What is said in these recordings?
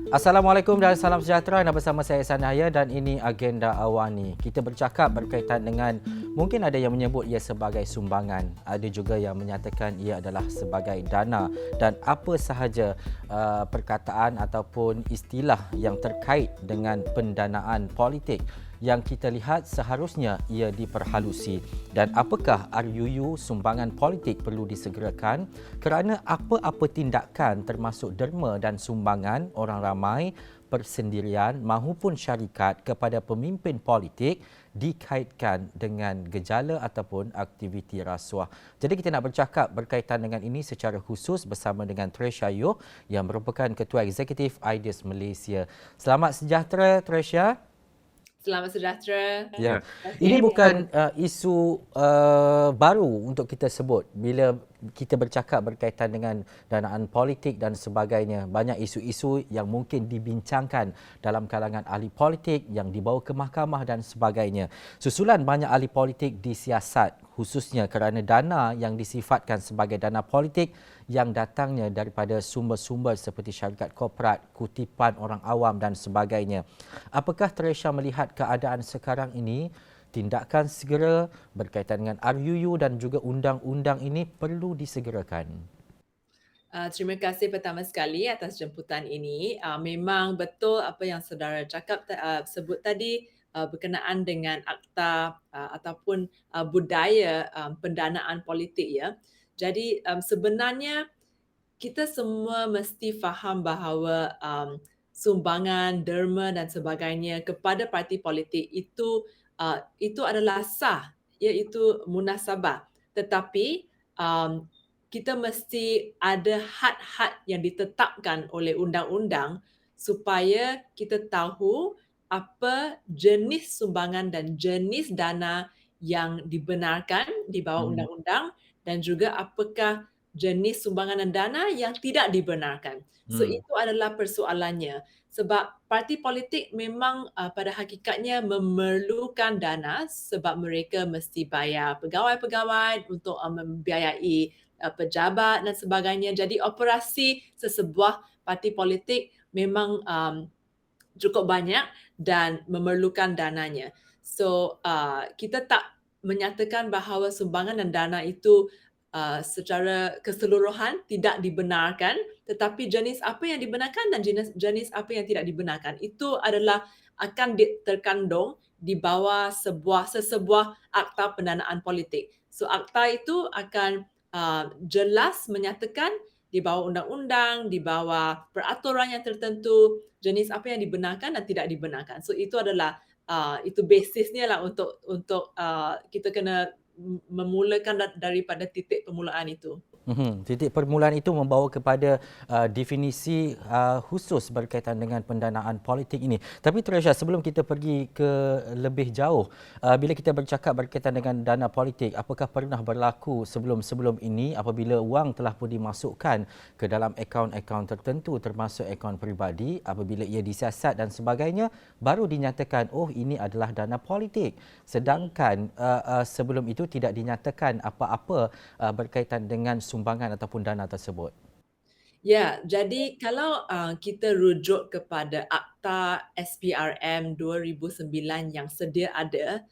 Assalamualaikum dan salam sejahtera. Anda bersama saya Ihsan Yahya dan ini Agenda Awani. Kita bercakap berkaitan dengan, mungkin ada yang menyebut ia sebagai sumbangan, ada juga yang menyatakan ia adalah sebagai dana, dan apa sahaja perkataan ataupun istilah yang terkait dengan pendanaan politik yang kita lihat seharusnya ia diperhalusi. Dan apakah RUU sumbangan politik perlu disegerakan kerana apa-apa tindakan termasuk derma dan sumbangan orang ramai, persendirian mahupun syarikat kepada pemimpin politik dikaitkan dengan gejala ataupun aktiviti rasuah. Jadi kita nak bercakap berkaitan dengan ini secara khusus bersama dengan Tresya Yuh yang merupakan Ketua Eksekutif Ideas Malaysia. Selamat sejahtera Tresya. Selamat sejahtera. Ya, Terima ini kasih. bukan isu baru untuk kita sebut bila kita bercakap berkaitan dengan danaan politik dan sebagainya. Banyak isu-isu yang mungkin dibincangkan dalam kalangan ahli politik yang dibawa ke mahkamah dan sebagainya. Susulan banyak ahli politik disiasat khususnya kerana dana yang disifatkan sebagai dana politik yang datangnya daripada sumber-sumber seperti syarikat korporat, kutipan orang awam dan sebagainya. Apakah Tresya melihat keadaan sekarang ini, tindakan segera berkaitan dengan RUU dan juga undang-undang ini perlu disegerakan? Terima kasih pertama sekali atas jemputan ini. Memang betul apa yang saudara sebut tadi berkenaan dengan akta ataupun budaya pendanaan politik ya. Jadi sebenarnya kita semua mesti faham bahawa sumbangan, derma dan sebagainya kepada parti politik itu adalah sah, iaitu munasabah. Tetapi kita mesti ada had-had yang ditetapkan oleh undang-undang supaya kita tahu apa jenis sumbangan dan jenis dana yang dibenarkan di bawah undang-undang dan juga apakah jenis sumbangan dan dana yang tidak dibenarkan. So itu adalah persoalannya. Sebab parti politik memang pada hakikatnya memerlukan dana sebab mereka mesti bayar pegawai-pegawai untuk membiayai pejabat dan sebagainya. Jadi operasi sesebuah parti politik memang cukup banyak dan memerlukan dananya. So kita tak menyatakan bahawa sumbangan dan dana itu secara keseluruhan tidak dibenarkan, tetapi jenis apa yang dibenarkan dan jenis apa yang tidak dibenarkan itu adalah akan terkandung di bawah sesebuah akta pendanaan politik. So akta itu akan jelas menyatakan di bawah undang-undang, di bawah peraturan yang tertentu, jenis apa yang dibenarkan dan tidak dibenarkan. So itu adalah itu basisnya lah untuk kita kena memulakan daripada titik permulaan itu. Titik permulaan itu membawa kepada definisi khusus berkaitan dengan pendanaan politik ini. Tapi Tresya, sebelum kita pergi ke lebih jauh, bila kita bercakap berkaitan dengan dana politik, apakah pernah berlaku sebelum-sebelum ini apabila wang telah pun dimasukkan ke dalam akaun-akaun tertentu termasuk akaun peribadi, apabila ia disiasat dan sebagainya, baru dinyatakan, oh ini adalah dana politik. Sedangkan sebelum itu tidak dinyatakan apa-apa berkaitan dengan sumbangan ataupun dana tersebut. Ya, jadi kalau kita rujuk kepada Akta SPRM 2009 yang sedia ada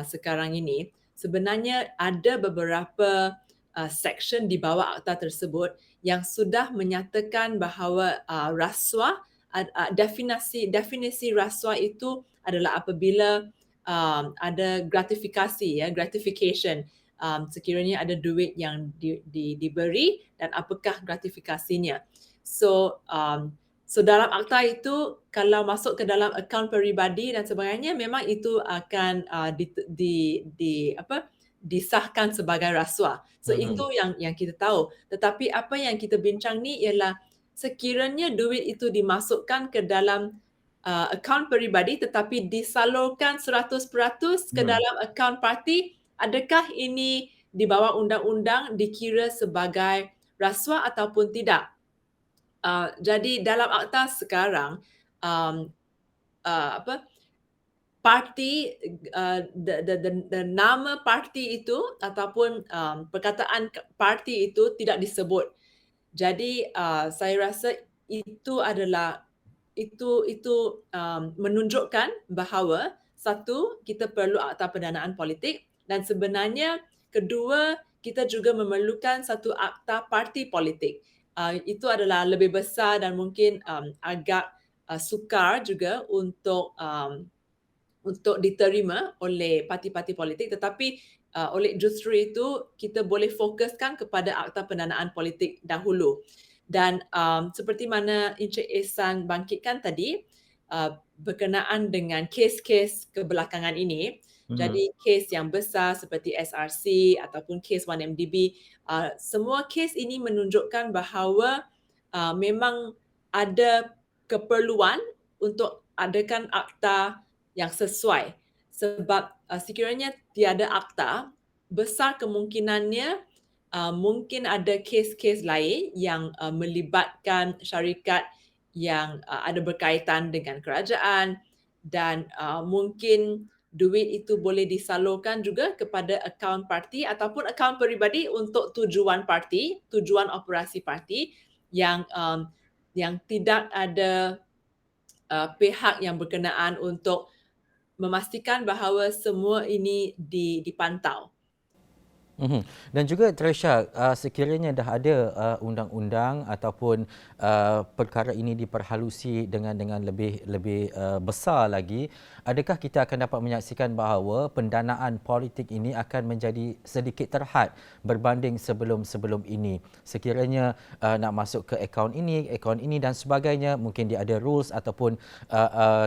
sekarang ini, sebenarnya ada beberapa section di bawah akta tersebut yang sudah menyatakan bahawa definisi rasuah itu adalah apabila ada gratification, sekiranya ada duit yang diberi dan apakah gratifikasinya. So dalam akta itu kalau masuk ke dalam akaun peribadi dan sebagainya memang itu akan disahkan sebagai rasuah. So itu yang kita tahu. Tetapi apa yang kita bincang ni ialah sekiranya duit itu dimasukkan ke dalam akaun peribadi tetapi disalurkan 100% ke dalam akaun parti, adakah ini di bawah undang-undang dikira sebagai rasuah ataupun tidak? Jadi dalam akta sekarang parti the nama parti itu ataupun perkataan parti itu tidak disebut. Jadi saya rasa menunjukkan bahawa satu, kita perlu akta pendanaan politik dan sebenarnya kedua, kita juga memerlukan satu akta parti politik. Itu adalah lebih besar dan mungkin agak sukar juga untuk diterima oleh parti-parti politik, tetapi oleh justru itu kita boleh fokuskan kepada akta pendanaan politik dahulu. Dan seperti mana Encik Ehsan bangkitkan tadi, berkenaan dengan kes-kes kebelakangan ini, jadi kes yang besar seperti SRC ataupun kes 1MDB, semua kes ini menunjukkan bahawa memang ada keperluan untuk adakan akta yang sesuai. Sebab sekiranya tiada akta, besar kemungkinannya mungkin ada kes-kes lain yang melibatkan syarikat yang ada berkaitan dengan kerajaan dan mungkin duit itu boleh disalurkan juga kepada akaun parti ataupun akaun peribadi untuk tujuan parti, tujuan operasi parti yang tidak ada pihak yang berkenaan untuk memastikan bahawa semua ini dipantau. Dan juga Tresha, sekiranya dah ada undang-undang ataupun perkara ini diperhalusi dengan lebih besar lagi, adakah kita akan dapat menyaksikan bahawa pendanaan politik ini akan menjadi sedikit terhad berbanding sebelum-sebelum ini? Sekiranya nak masuk ke akaun ini dan sebagainya, mungkin dia ada rules ataupun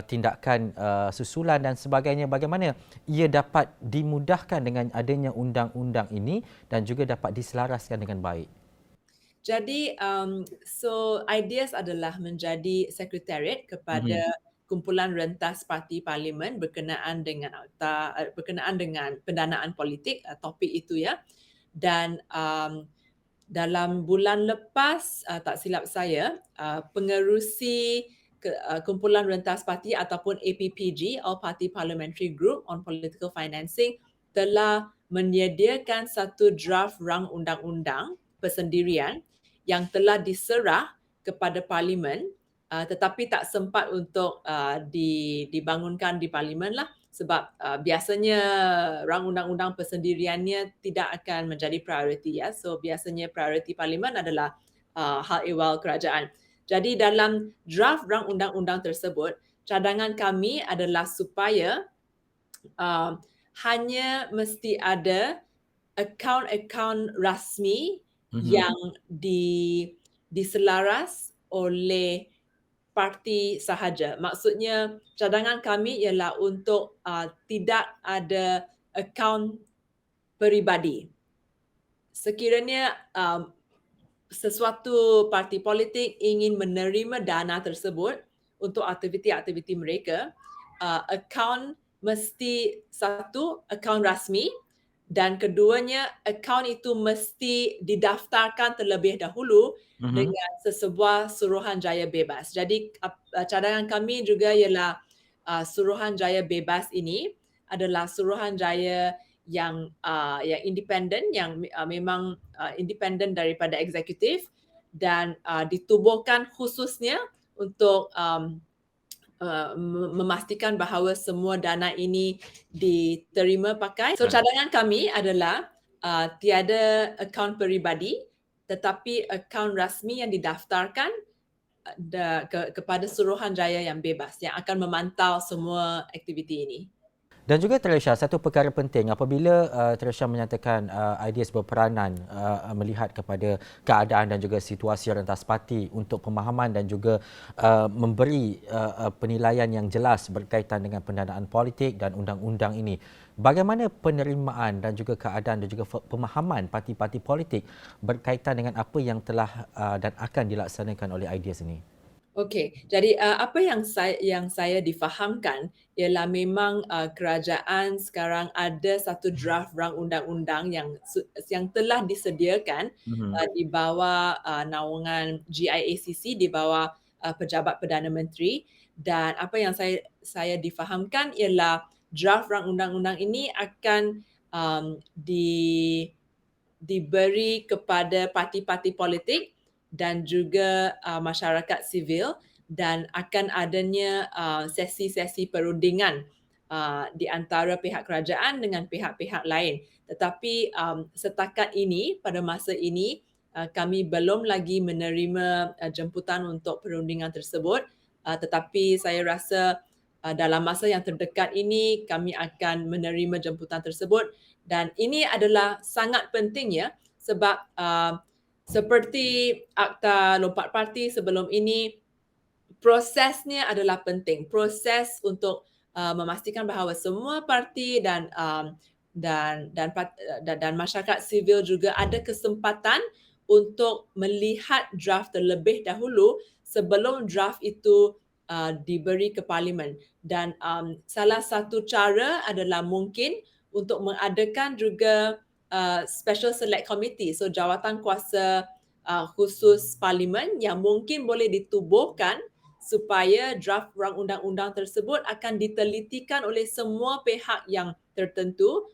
tindakan susulan dan sebagainya. Bagaimana ia dapat dimudahkan dengan adanya undang-undang ini dan juga dapat diselaraskan dengan baik? Jadi, Ideas adalah menjadi sekretariat kepada kumpulan rentas parti parlimen berkenaan dengan berkenaan dengan pendanaan politik, topik itu ya. Dan dalam bulan lepas, tak silap saya, pengerusi kumpulan rentas parti ataupun APPG, All Party Parliamentary Group on Political Financing, telah menyediakan satu draft rang undang-undang persendirian yang telah diserah kepada Parlimen, tetapi tak sempat untuk dibangunkan di Parlimen lah, sebab biasanya rang undang-undang persendiriannya tidak akan menjadi prioriti ya. So biasanya prioriti Parlimen adalah hal ehwal kerajaan. Jadi dalam draft rang undang-undang tersebut, cadangan kami adalah supaya hanya mesti ada akaun-akaun rasmi yang diselaras oleh parti sahaja. Maksudnya cadangan kami ialah untuk tidak ada akaun peribadi. Sekiranya sesuatu parti politik ingin menerima dana tersebut untuk aktiviti-aktiviti mereka, akaun mesti satu, akaun rasmi, dan keduanya, akaun itu mesti didaftarkan terlebih dahulu dengan sesebuah suruhanjaya bebas. Jadi cadangan kami juga ialah suruhanjaya bebas ini adalah suruhanjaya yang independen, yang memang independen daripada eksekutif dan ditubuhkan khususnya untuk memastikan bahawa semua dana ini diterima pakai. So cadangan kami adalah tiada akaun peribadi tetapi akaun rasmi yang didaftarkan kepada suruhanjaya yang bebas yang akan memantau semua aktiviti ini. Dan juga Tresha, satu perkara penting apabila Tresha menyatakan ideas berperanan melihat kepada keadaan dan juga situasi rentas parti untuk pemahaman dan juga memberi penilaian yang jelas berkaitan dengan pendanaan politik dan undang-undang ini. Bagaimana penerimaan dan juga keadaan dan juga pemahaman parti-parti politik berkaitan dengan apa yang telah dan akan dilaksanakan oleh ideas ini? Okey, jadi apa yang saya difahamkan ialah memang kerajaan sekarang ada satu draft rang undang-undang yang telah disediakan di bawah naungan GIACC, di bawah Pejabat Perdana Menteri, dan apa yang saya difahamkan ialah draft rang undang-undang ini akan diberi kepada parti-parti politik dan juga masyarakat sivil dan akan adanya sesi-sesi perundingan di antara pihak kerajaan dengan pihak-pihak lain. Tetapi setakat ini, pada masa ini, kami belum lagi menerima jemputan untuk perundingan tersebut. Tetapi saya rasa dalam masa yang terdekat ini kami akan menerima jemputan tersebut, dan ini adalah sangat penting ya, sebab seperti Akta Lompat Parti sebelum ini, prosesnya adalah penting. Proses untuk memastikan bahawa semua parti dan masyarakat sivil juga ada kesempatan untuk melihat draft terlebih dahulu sebelum draft itu diberi ke parlimen. Dan salah satu cara adalah mungkin untuk mengadakan juga special select committee, so jawatan kuasa khusus parlimen yang mungkin boleh ditubuhkan supaya draft rang undang-undang tersebut akan ditelitikan oleh semua pihak yang tertentu,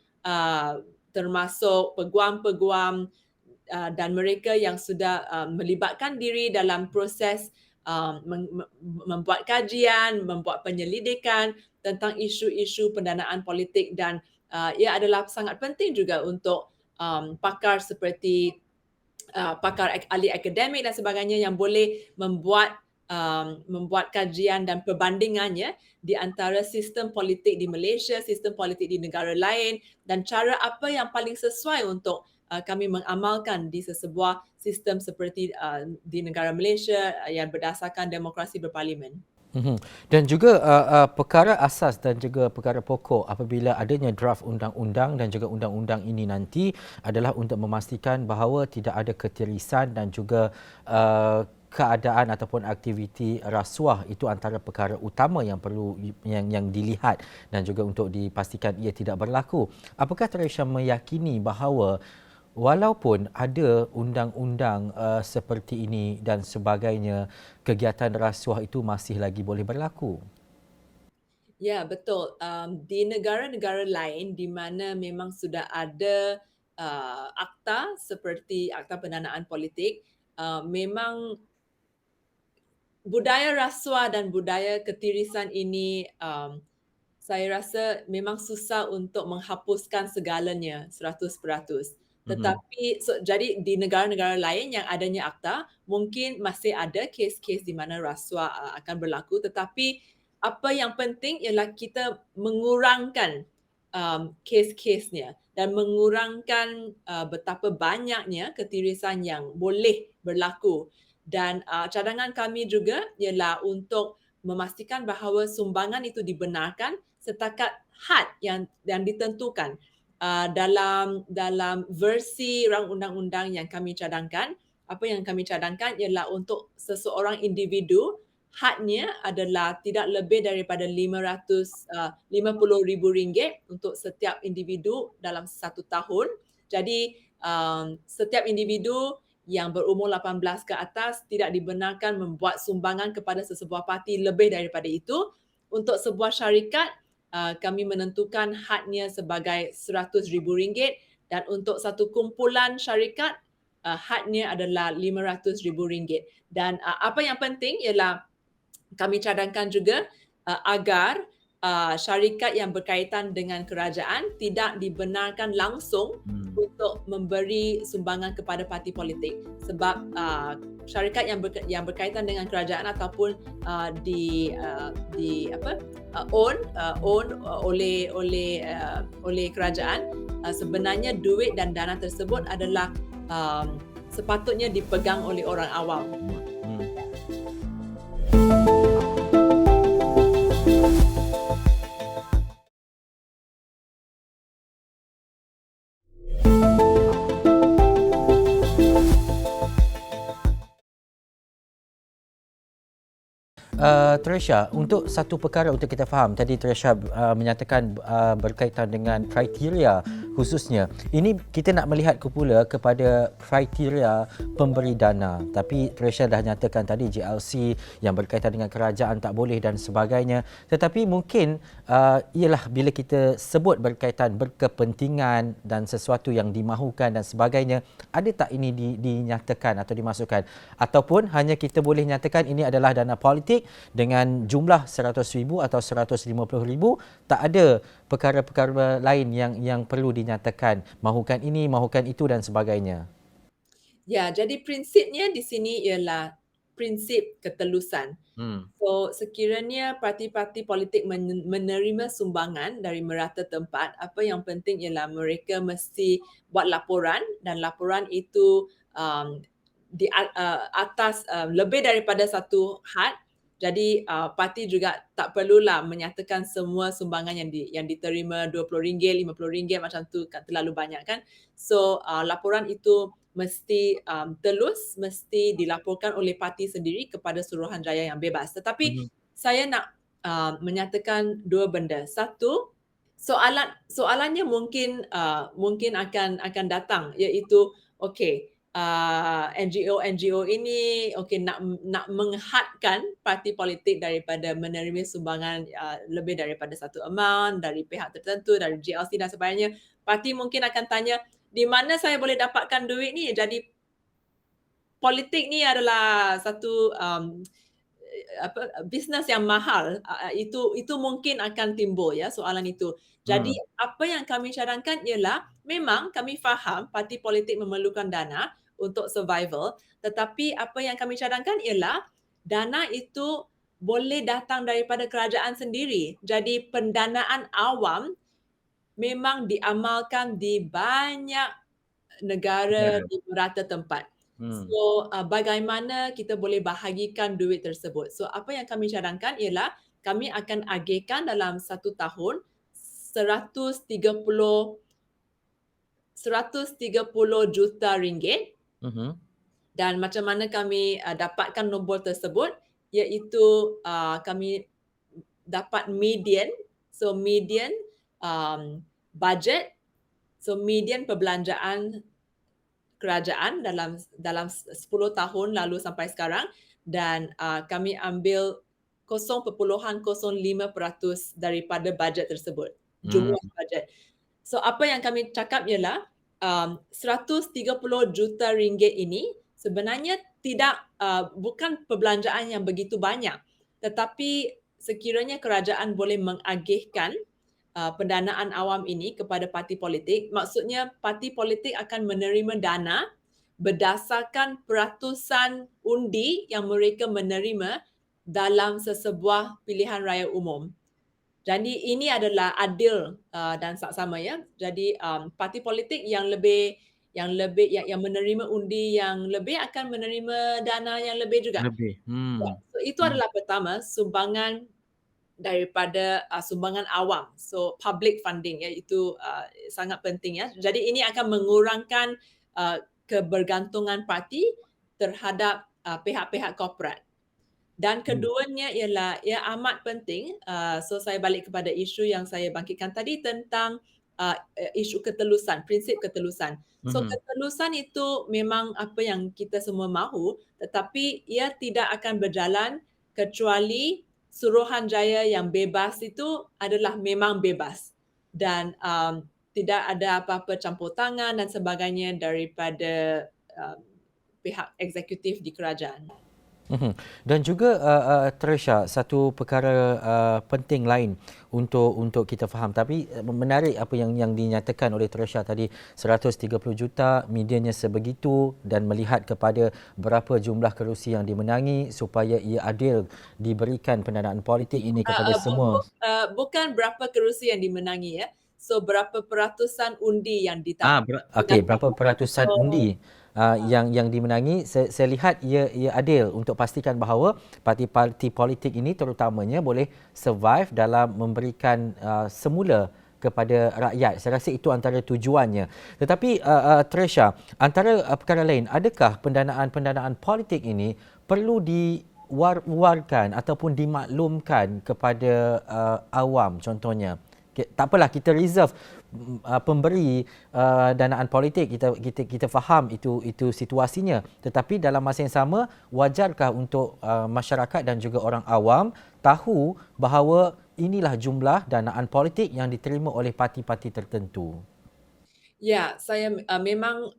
termasuk peguam-peguam dan mereka yang sudah melibatkan diri dalam proses membuat kajian, membuat penyelidikan tentang isu-isu pendanaan politik, dan ia adalah sangat penting juga untuk pakar seperti pakar ahli akademik dan sebagainya yang boleh membuat kajian dan perbandingannya di antara sistem politik di Malaysia, sistem politik di negara lain, dan cara apa yang paling sesuai untuk kami mengamalkan di sesebuah sistem seperti di negara Malaysia yang berdasarkan demokrasi berparlimen. Dan juga perkara asas dan juga perkara pokok apabila adanya draft undang-undang dan juga undang-undang ini nanti adalah untuk memastikan bahawa tidak ada ketirisan dan juga keadaan ataupun aktiviti rasuah. Itu antara perkara utama yang perlu yang dilihat dan juga untuk dipastikan ia tidak berlaku. Apakah Teresha meyakini bahawa walaupun ada undang-undang seperti ini dan sebagainya, kegiatan rasuah itu masih lagi boleh berlaku? Ya, betul. Di negara-negara lain di mana memang sudah ada akta seperti Akta Pendanaan Politik, memang budaya rasuah dan budaya ketirisan ini saya rasa memang susah untuk menghapuskan segalanya 100%. Tetapi jadi di negara-negara lain yang adanya akta, mungkin masih ada kes-kes di mana rasuah akan berlaku, tetapi apa yang penting ialah kita mengurangkan kes-kesnya dan mengurangkan betapa banyaknya ketirisan yang boleh berlaku. Dan cadangan kami juga ialah untuk memastikan bahawa sumbangan itu dibenarkan setakat had yang ditentukan dalam versi rang undang-undang yang kami cadangkan. Apa yang kami cadangkan ialah untuk seseorang individu, hadnya adalah tidak lebih daripada RM50,000 untuk setiap individu dalam 1 tahun. Jadi setiap individu yang berumur 18 ke atas tidak dibenarkan membuat sumbangan kepada sesebuah parti lebih daripada itu. Untuk sebuah syarikat, kami menentukan hadnya sebagai RM100,000, dan untuk satu kumpulan syarikat, hadnya adalah RM500,000. Dan apa yang penting ialah kami cadangkan juga agar syarikat yang berkaitan dengan kerajaan tidak dibenarkan langsung untuk memberi sumbangan kepada parti politik, sebab syarikat yang berkaitan dengan kerajaan ataupun own oleh kerajaan, sebenarnya duit dan dana tersebut adalah sepatutnya dipegang oleh orang awam. Teresha, untuk satu perkara untuk kita faham, tadi Teresha menyatakan berkaitan dengan kriteria khususnya. Ini kita nak melihat pula kepada kriteria pemberi dana. Tapi Tresha dah nyatakan tadi JLC yang berkaitan dengan kerajaan tak boleh dan sebagainya. Tetapi mungkin ialah bila kita sebut berkaitan berkepentingan dan sesuatu yang dimahukan dan sebagainya, ada tak ini dinyatakan atau dimasukkan? Ataupun hanya kita boleh nyatakan ini adalah dana politik dengan jumlah 100,000 atau 150,000, tak ada perkara-perkara lain yang perlu dinyatakan, mahukan ini, mahukan itu dan sebagainya. Ya, jadi prinsipnya di sini ialah prinsip ketelusan. So, sekiranya parti-parti politik menerima sumbangan dari merata tempat, apa yang penting ialah mereka mesti buat laporan, dan laporan itu di atas lebih daripada satu had. Jadi parti juga tak perlulah menyatakan semua sumbangan yang diterima RM20, RM50 macam tu kan terlalu banyak kan. So laporan itu mesti telus, mesti dilaporkan oleh parti sendiri kepada Suruhanjaya yang bebas. Tetapi saya nak menyatakan dua benda. Satu, soalannya mungkin akan datang, iaitu okey, NGO ini nak menghadkan parti politik daripada menerima sumbangan lebih daripada satu amount dari pihak tertentu, dari GLC dan sebagainya. Parti mungkin akan tanya, di mana saya boleh dapatkan duit ni? Jadi politik ni adalah satu bisnes yang mahal. Itu mungkin akan timbul ya soalan itu. Jadi apa yang kami cadangkan ialah memang kami faham parti politik memerlukan dana untuk survival, tetapi apa yang kami cadangkan ialah dana itu boleh datang daripada kerajaan sendiri. Jadi pendanaan awam memang diamalkan di banyak negara di merata tempat. So bagaimana kita boleh bahagikan duit tersebut? So apa yang kami cadangkan ialah kami akan agihkan dalam satu tahun 130 juta ringgit. Dan macam mana kami dapatkan nombor tersebut, iaitu kami dapat median. So median budget, so median perbelanjaan kerajaan dalam 10 tahun lalu sampai sekarang, dan kami ambil 0.05% daripada bajet tersebut, jumlah bajet. So apa yang kami cakap ialah 130 juta ringgit ini sebenarnya bukan perbelanjaan yang begitu banyak, tetapi sekiranya kerajaan boleh mengagihkan pendanaan awam ini kepada parti politik, maksudnya parti politik akan menerima dana berdasarkan peratusan undi yang mereka menerima dalam sesebuah pilihan raya umum. Jadi ini adalah adil dan saksama ya. Jadi parti politik yang menerima undi yang lebih akan menerima dana yang lebih juga. So, itu adalah pertama, sumbangan daripada sumbangan awam. So public funding ya, itu sangat penting ya. Jadi ini akan mengurangkan kebergantungan parti terhadap pihak-pihak korporat. Dan keduanya ialah amat penting. So saya balik kepada isu yang saya bangkitkan tadi tentang isu ketelusan, prinsip ketelusan. So ketelusan itu memang apa yang kita semua mahu, tetapi ia tidak akan berjalan kecuali Suruhanjaya yang bebas itu adalah memang bebas, dan tidak ada apa-apa campur tangan dan sebagainya daripada pihak eksekutif di kerajaan. Dan juga Tresha, satu perkara penting lain untuk kita faham, tapi menarik apa yang dinyatakan oleh Tresha tadi, 130 juta, mediannya sebegitu, dan melihat kepada berapa jumlah kerusi yang dimenangi supaya ia adil diberikan pendanaan politik ini kepada semua. Bukan berapa kerusi yang dimenangi ya. So berapa peratusan undi yang ditambah. Okey, berapa peratusan undi yang dimenangi. Saya lihat ia adil untuk pastikan bahawa parti-parti politik ini terutamanya boleh survive dalam memberikan semula kepada rakyat. Saya rasa itu antara tujuannya. Tetapi Tresha, antara perkara lain, adakah pendanaan politik ini perlu diwar-warkan ataupun dimaklumkan kepada awam contohnya? Tak apalah, kita reserve pemberi danaan politik, kita faham itu situasinya, tetapi dalam masa yang sama wajarkah untuk masyarakat dan juga orang awam tahu bahawa inilah jumlah danaan politik yang diterima oleh parti-parti tertentu? Ya, saya memang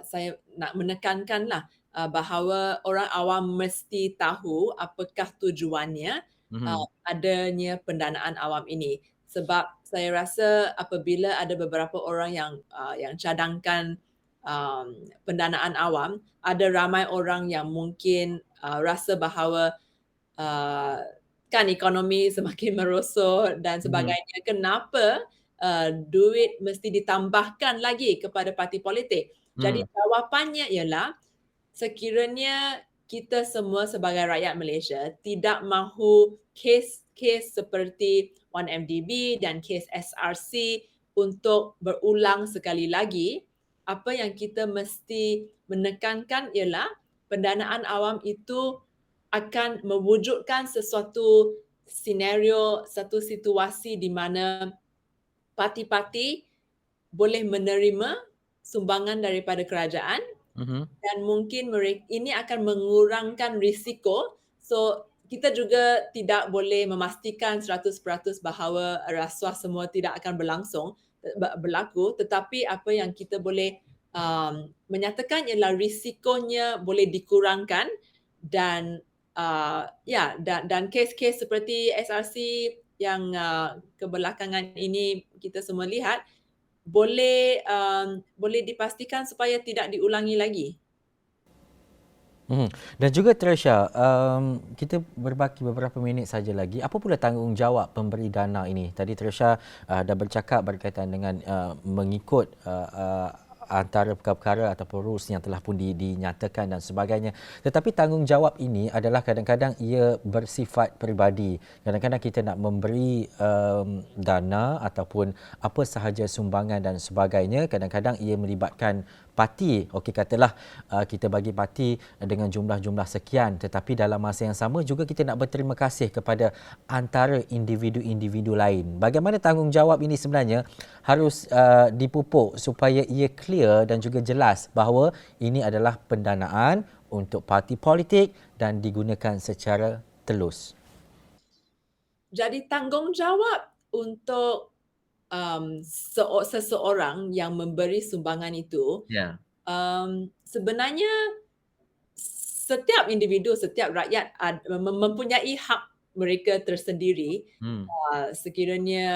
saya nak menekankanlah bahawa orang awam mesti tahu apakah tujuannya Mhm. adanya pendanaan awam ini. Sebab saya rasa apabila ada beberapa orang yang cadangkan pendanaan awam, ada ramai orang yang mungkin rasa bahawa uh, kan ekonomi semakin merosot dan Mhm. sebagainya. Kenapa duit mesti ditambahkan lagi kepada parti politik? Jadi Hmm. jawapannya ialah sekiranya kita semua sebagai rakyat Malaysia tidak mahu kes-kes seperti 1MDB dan kes SRC untuk berulang sekali lagi, apa yang kita mesti menekankan ialah pendanaan awam itu akan mewujudkan sesuatu senario, satu situasi di mana parti-parti boleh menerima sumbangan daripada kerajaan Mhm. dan mungkin ini akan mengurangkan risiko. So, kita juga tidak boleh memastikan 100% bahawa rasuah semua tidak akan berlaku, tetapi apa yang kita boleh menyatakan ialah risikonya boleh dikurangkan dan dan kes-kes seperti SRC yang kebelakangan ini kita semua lihat boleh dipastikan supaya tidak diulangi lagi. Mhm. Dan juga Tresha, kita berbaki beberapa minit saja lagi. Apa pula tanggungjawab pemberi dana ini? Tadi Tresha dah bercakap berkaitan dengan mengikut antara perkara-perkara ataupun rules yang telah pun dinyatakan dan sebagainya. Tetapi tanggungjawab ini adalah kadang-kadang ia bersifat peribadi. Kadang-kadang kita nak memberi dana ataupun apa sahaja sumbangan dan sebagainya, kadang-kadang ia melibatkan parti. Okey, katalah kita bagi parti dengan jumlah-jumlah sekian, tetapi dalam masa yang sama juga kita nak berterima kasih kepada antara individu-individu lain. Bagaimana tanggungjawab ini sebenarnya harus dipupuk supaya ia clear dan juga jelas bahawa ini adalah pendanaan untuk parti politik dan digunakan secara telus. Jadi tanggungjawab untuk seseorang yang memberi sumbangan itu Ya. sebenarnya setiap individu, setiap rakyat mempunyai hak mereka tersendiri. Hmm. Sekiranya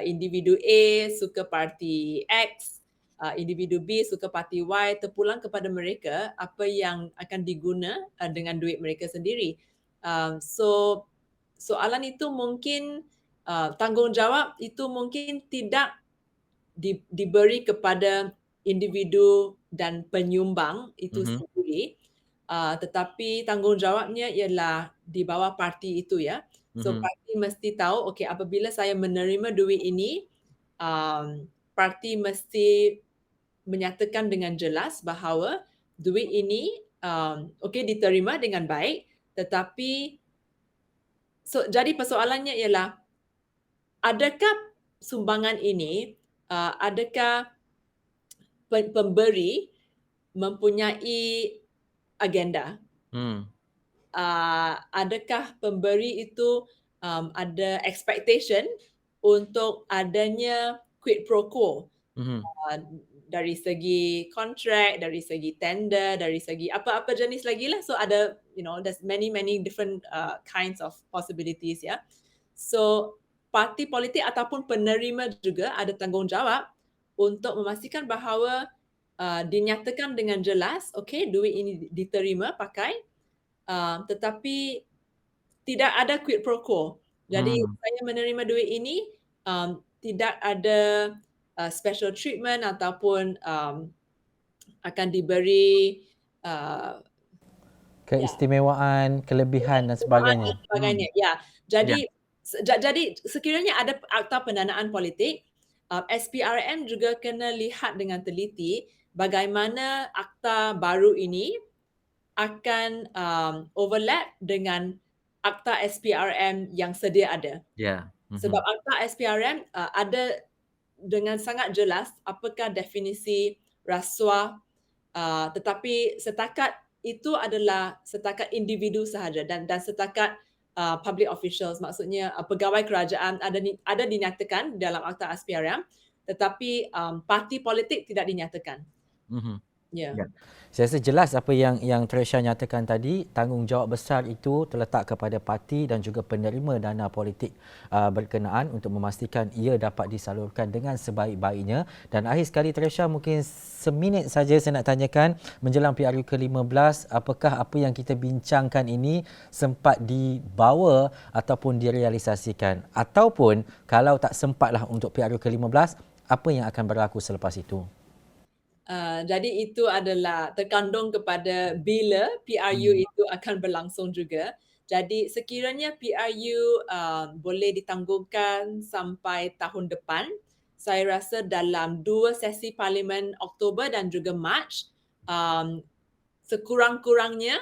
individu A suka parti X, individu B suka parti Y, terpulang kepada mereka apa yang akan diguna dengan duit mereka sendiri. So soalan itu mungkin tanggungjawab itu mungkin tidak diberi kepada individu dan penyumbang itu Mhm. sendiri, tetapi tanggungjawabnya ialah di bawah parti itu ya. So Mhm. parti mesti tahu, okey apabila saya menerima duit ini, parti mesti menyatakan dengan jelas bahawa duit ini okey diterima dengan baik, tetapi jadi persoalannya ialah adakah sumbangan ini adakah pemberi mempunyai agenda? Hmm. Adakah pemberi itu ada expectation untuk adanya quid pro quo Mhm. uh, dari segi kontrak, dari segi tender, dari segi apa-apa jenis lagi lah. So ada, there's many different kinds of possibilities ya. So parti politik ataupun penerima juga ada tanggungjawab untuk memastikan bahawa dinyatakan dengan jelas, okey duit ini diterima pakai, tetapi tidak ada quid pro quo. Jadi Hmm. saya menerima duit ini tidak ada special treatment ataupun akan diberi uh, ya Keistimewaan, kelebihan dan keistimewaan dan sebagainya. sebagainya. Hmm. Ya, Ya. jadi sekiranya ada akta pendanaan politik, SPRM juga kena lihat dengan teliti bagaimana akta baru ini akan overlap dengan akta SPRM yang sedia ada. Ya. Sebab Mhm. akta SPRM ada dengan sangat jelas apakah definisi rasuah, tetapi setakat itu adalah setakat individu sahaja dan setakat public officials, maksudnya pegawai kerajaan ada dinyatakan dalam Akta SPRM, tetapi parti politik tidak dinyatakan. Mhm. Ya. Ya. Saya rasa jelas apa yang Tresha nyatakan tadi, tanggungjawab besar itu terletak kepada parti dan juga penerima dana politik berkenaan untuk memastikan ia dapat disalurkan dengan sebaik-baiknya. Dan akhir sekali Tresha, mungkin seminit saja saya nak tanyakan menjelang PRU ke-15, apakah apa yang kita bincangkan ini sempat dibawa ataupun direalisasikan, ataupun kalau tak sempatlah untuk PRU ke-15, apa yang akan berlaku selepas itu? Jadi itu adalah terkandung kepada bila PRU itu akan berlangsung juga. Jadi sekiranya PRU boleh ditangguhkan sampai tahun depan, saya rasa dalam 2 sesi parlimen Oktober dan juga Mac, sekurang-kurangnya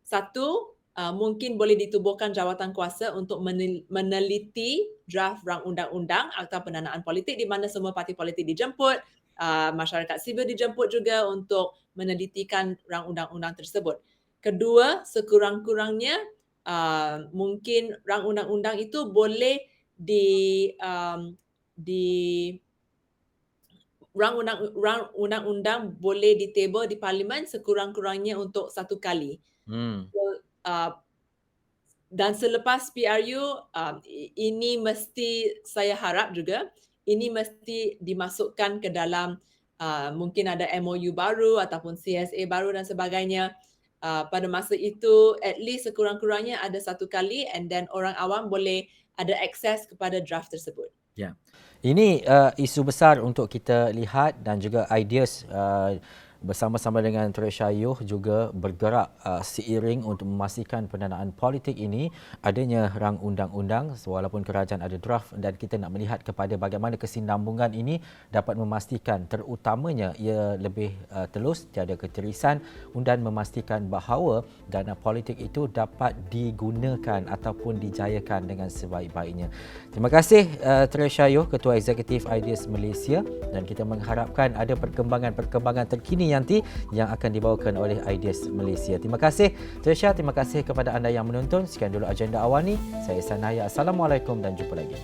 satu, mungkin boleh ditubuhkan jawatan kuasa untuk meneliti draft rang undang-undang Akta Pendanaan Politik di mana semua parti politik dijemput, masyarakat sivil dijemput juga untuk menelitikan rang undang-undang tersebut. Kedua, sekurang-kurangnya mungkin rang undang-undang itu boleh rang undang-undang boleh ditebel di parlimen sekurang-kurangnya untuk 1 kali. So, dan selepas PRU, ini mesti saya harap juga, ini mesti dimasukkan ke dalam mungkin ada MOU baru ataupun CSA baru dan sebagainya. Pada masa itu, at least sekurang-kurangnya ada 1 kali and then orang awam boleh ada akses kepada draft tersebut. Ya. Ini isu besar untuk kita lihat dan juga ideas bersama-sama dengan Tresha Yoh juga bergerak seiring untuk memastikan pendanaan politik ini adanya rang undang-undang walaupun kerajaan ada draft, dan kita nak melihat kepada bagaimana kesinambungan ini dapat memastikan terutamanya ia lebih telus, tiada keterisan dan memastikan bahawa dana politik itu dapat digunakan ataupun dijayakan dengan sebaik-baiknya. Terima kasih Tresha Yoh, Ketua Eksekutif Ideas Malaysia, dan kita mengharapkan ada perkembangan terkini nanti yang akan dibawakan oleh Ideas Malaysia. Terima kasih Tresha, terima kasih kepada anda yang menonton. Sekian dulu agenda awal ni. Saya Ihsan Nahya. Assalamualaikum dan jumpa lagi.